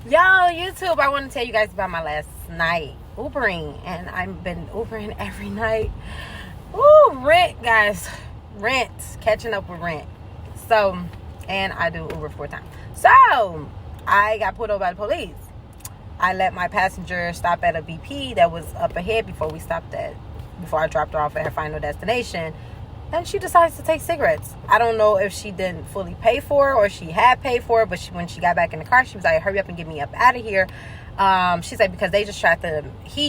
Yo, YouTube, I want to tell you guys about my last night Ubering, and I've been Ubering every night. Ooh, rent, guys. Rent. Catching up with rent. So, and I do Uber 4 times. So, I got pulled over by the police. I let my passenger stop at a BP that was up ahead before I dropped her off at her final destination. And she decides to take cigarettes. I don't know if she didn't fully pay for it or she had paid for it, but when she got back in the car, she was like, hurry up and get me up out of here. She's like, because he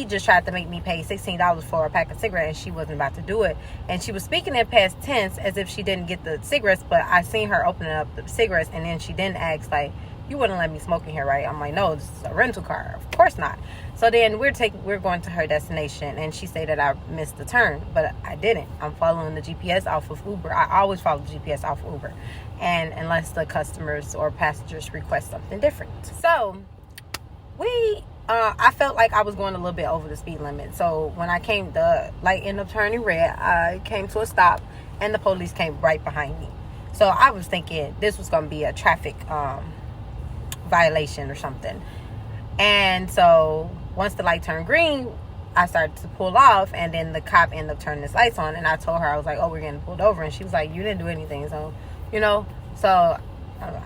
just tried to make me pay $16 for a pack of cigarettes, and she wasn't about to do it. And she was speaking in past tense as if she didn't get the cigarettes, but I seen her opening up the cigarettes, and then she didn't ask, like, you wouldn't let me smoke in here, right? I'm like, no, this is a rental car. Of course not. So then we're going to her destination, and she said that I missed the turn, but I didn't. I'm following the GPS off of Uber. I always follow the GPS off of Uber, and unless the customers or passengers request something different. So I felt like I was going a little bit over the speed limit. So when the light ended up turning red, I came to a stop, and the police came right behind me. So I was thinking this was going to be a traffic violation or something. And so once the light turned green, I started to pull off, and then the cop ended up turning his lights on, and I told her, I was like, oh, we're getting pulled over. And she was like, you didn't do anything. So I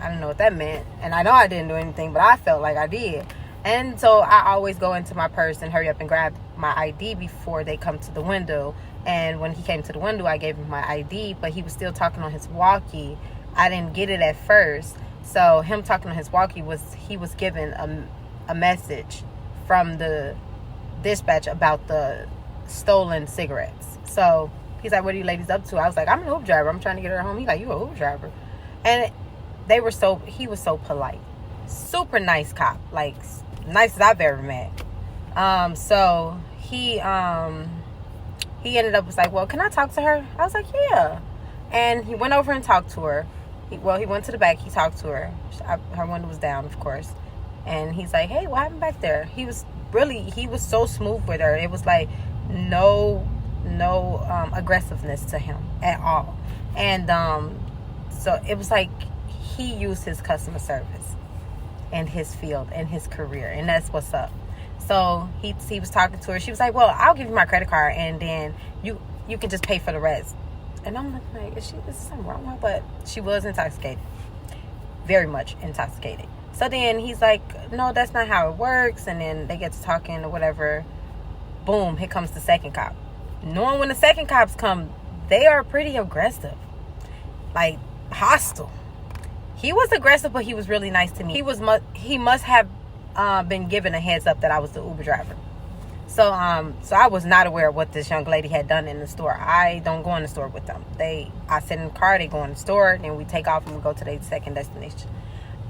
don't know what that meant, and I know I didn't do anything, but I felt like I did. And so I always go into my purse and hurry up and grab my ID before they come to the window. And when he came to the window, I gave him my ID, but he was still talking on his walkie. I didn't get it at first. So him talking on his walkie he was given a message from the dispatch about the stolen cigarettes. So he's like, what are you ladies up to? I was like, I'm an Uber driver. I'm trying to get her home. He's like, you an Uber driver? And he was so polite. Super nice cop. Like, nicest I've ever met. So he ended up was like, well, can I talk to her? I was like, yeah. And he went over and talked to her. He went to the back. He talked to her. Her window was down, of course. And he's like, hey, what happened back there? He was so smooth with her. It was like no aggressiveness to him at all. And so it was like he used his customer service and his field and his career, and that's what's up. So he was talking to her. She was like, well, I'll give you my credit card, and then you can just pay for the rest. And I'm like, is something wrong with her? But she was intoxicated, very much intoxicated. So then he's like, no, that's not how it works. And then they get to talking or whatever. Boom, here comes the second cop. Knowing when the second cops come, they are pretty aggressive, like hostile. He was aggressive, but he was really nice to me. He must have been given a heads up that I was the Uber driver. So I was not aware of what this young lady had done in the store. I don't go in the store with them. I sit in the car, they go in the store, then we take off and we go to their second destination.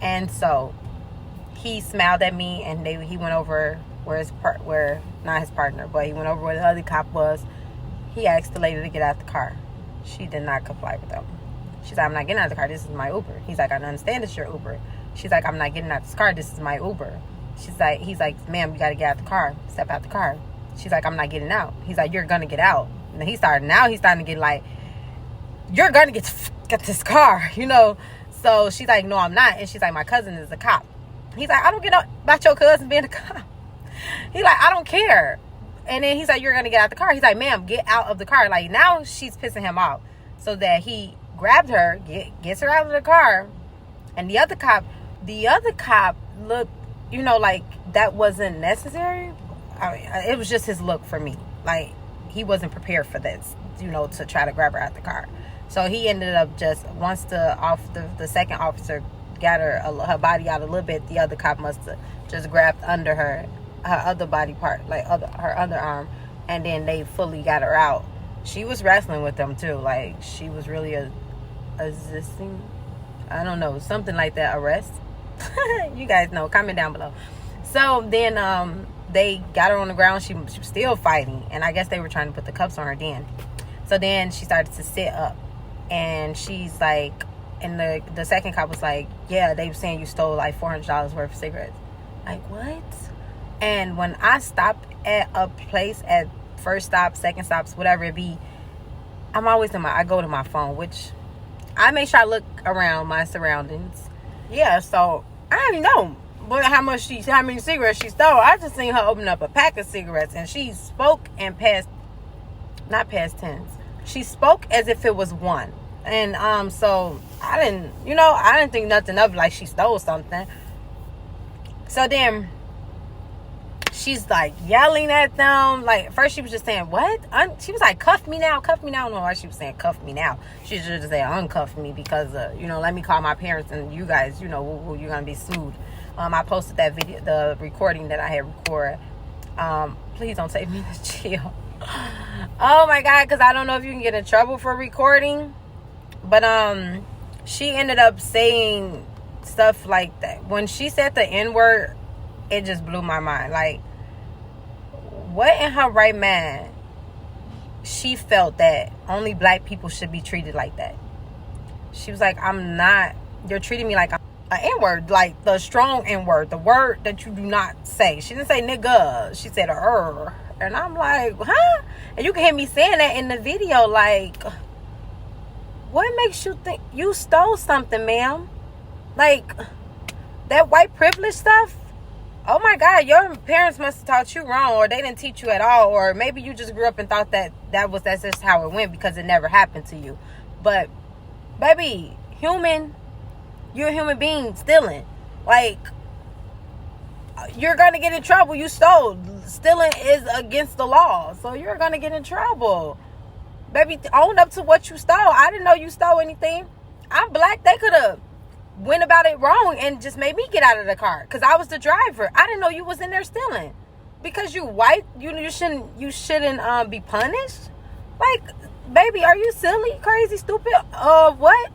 And so he smiled at me, and he went over not his partner, but he went over where the other cop was. He asked the lady to get out the car. She did not comply with him. She's like, I'm not getting out of the car. This is my Uber. He's like, I don't understand it's your Uber. She's like, I'm not getting out of this car. This is my Uber. He's like, ma'am, you got to get out the car. Step out the car. She's like, I'm not getting out. He's like, you're going to get out. And he's starting to get like, you're going to get this car, So she's like, no, I'm not. And she's like, my cousin is a cop. He's like, I don't get about your cousin being a cop. He's like, I don't care. And then he's like, you're going to get out the car. He's like, ma'am, get out of the car. Like, now she's pissing him off. So that he grabbed her, gets her out of the car. And the other cop looked, like that wasn't necessary. It was just his look for me. Like, he wasn't prepared for this, to try to grab her out the car. So he ended up just, once the second officer got her body out a little bit, the other cop must have just grabbed under her other body part, like her underarm, and then they fully got her out. She was wrestling with them too. Like, she was really resisting. I don't know, something like that. Arrest. You guys know. Comment down below. So then they got her on the ground. She was still fighting, and I guess they were trying to put the cuffs on her then. So then she started to sit up, and she's like, and the second cop was like, yeah, they were saying you stole like $400 worth of cigarettes. Like, what? And when I stopped at a place at first stop, second stops, whatever it be, I go to my phone, which I make sure I look around my surroundings. Yeah, so I don't even know how many cigarettes she stole. I just seen her open up a pack of cigarettes, and she spoke in not past tense. She spoke as if it was one. And so I didn't think nothing of it, like she stole something. So then she's like yelling at them. Like first she was just saying, what? She was like, cuff me now, cuff me now. I don't know why she was saying cuff me now. She should just say uncuff me, because let me call my parents, and you guys, you're gonna be sued. I posted that video, the recording that I had recorded. Please don't take me to jail. Oh my God, because I don't know if you can get in trouble for recording. But she ended up saying stuff like that. When she said the N-word, it just blew my mind. Like, what in her right mind she felt that only black people should be treated like that? She was like, you're treating me like I'm an N-word, like the strong N-word, the word that you do not say. She didn't say nigga, she said and I'm like, huh? And you can hear me saying that in the video. Like, what makes you think you stole something, ma'am? Like, that white privilege stuff? Oh my God, your parents must have taught you wrong, or they didn't teach you at all, or maybe you just grew up and thought that's just how it went because it never happened to you. But baby, you're a human being stealing. Like, you're gonna get in trouble. You stole. Stealing is against the law, so you're gonna get in trouble. Baby, own up to what you stole. I didn't know you stole anything. I'm black. They could have went about it wrong and just made me get out of the car because I was the driver. I didn't know you was in there stealing. Because you white, you shouldn't be punished. Like, baby, are you silly, crazy, stupid? What?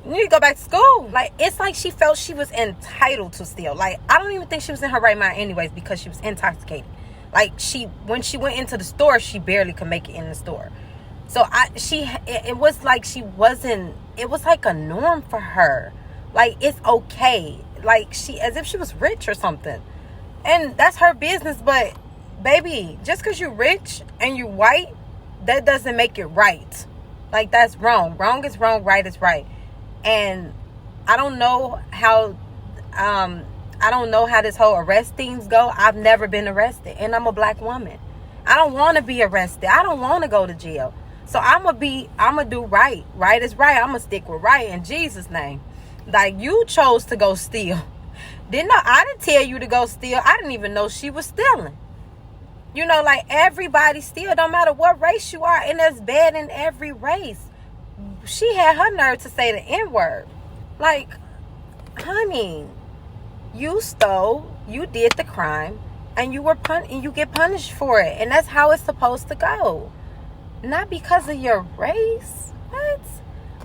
You need to go back to school. Like, it's like she felt she was entitled to steal. Like, I don't even think she was in her right mind anyways, because she was intoxicated. Like, when she went into the store, she barely could make it in the store. So it was like it was like a norm for her. Like, it's okay. Like, as if she was rich or something. And that's her business. But baby, just because you're rich and you white, that doesn't make it right. Like, that's wrong. Wrong is wrong, right is right. And I don't know how this whole arrest things go. I've never been arrested, and I'm a black woman. I don't want to be arrested. I don't want to go to jail. So I'm gonna do right. Right is right. I'm gonna stick with right in Jesus' name. Like, you chose to go steal. I didn't tell you to go steal. I didn't even know she was stealing. Like, everybody steal, don't matter what race you are, and that's bad in every race. She had her nerve to say the N-word. Like, honey, you stole, you did the crime, and you get punished for it. And that's how it's supposed to go. Not because of your race. What?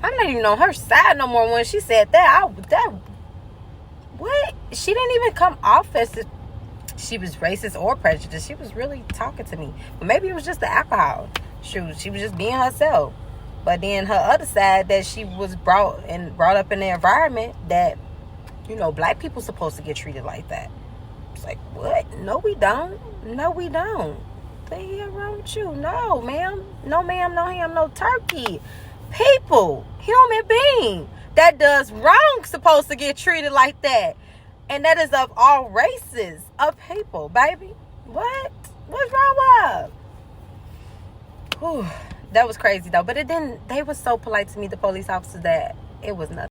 I'm not even on her side no more when she said that. What? She didn't even come off as if she was racist or prejudiced. She was really talking to me. But maybe it was just the alcohol. She was just being herself. But then her other side, that she was brought up in the environment that, black people supposed to get treated like that. It's like, what? No, we don't. No, we don't. What the hell wrong with you? No, ma'am. No, ma'am. No ham. No turkey. People, human being that does wrong supposed to get treated like that. And that is of all races of people, baby. What? What's wrong with her? Whew. That was crazy though, but they were so polite to me, the police officers, that it was nothing.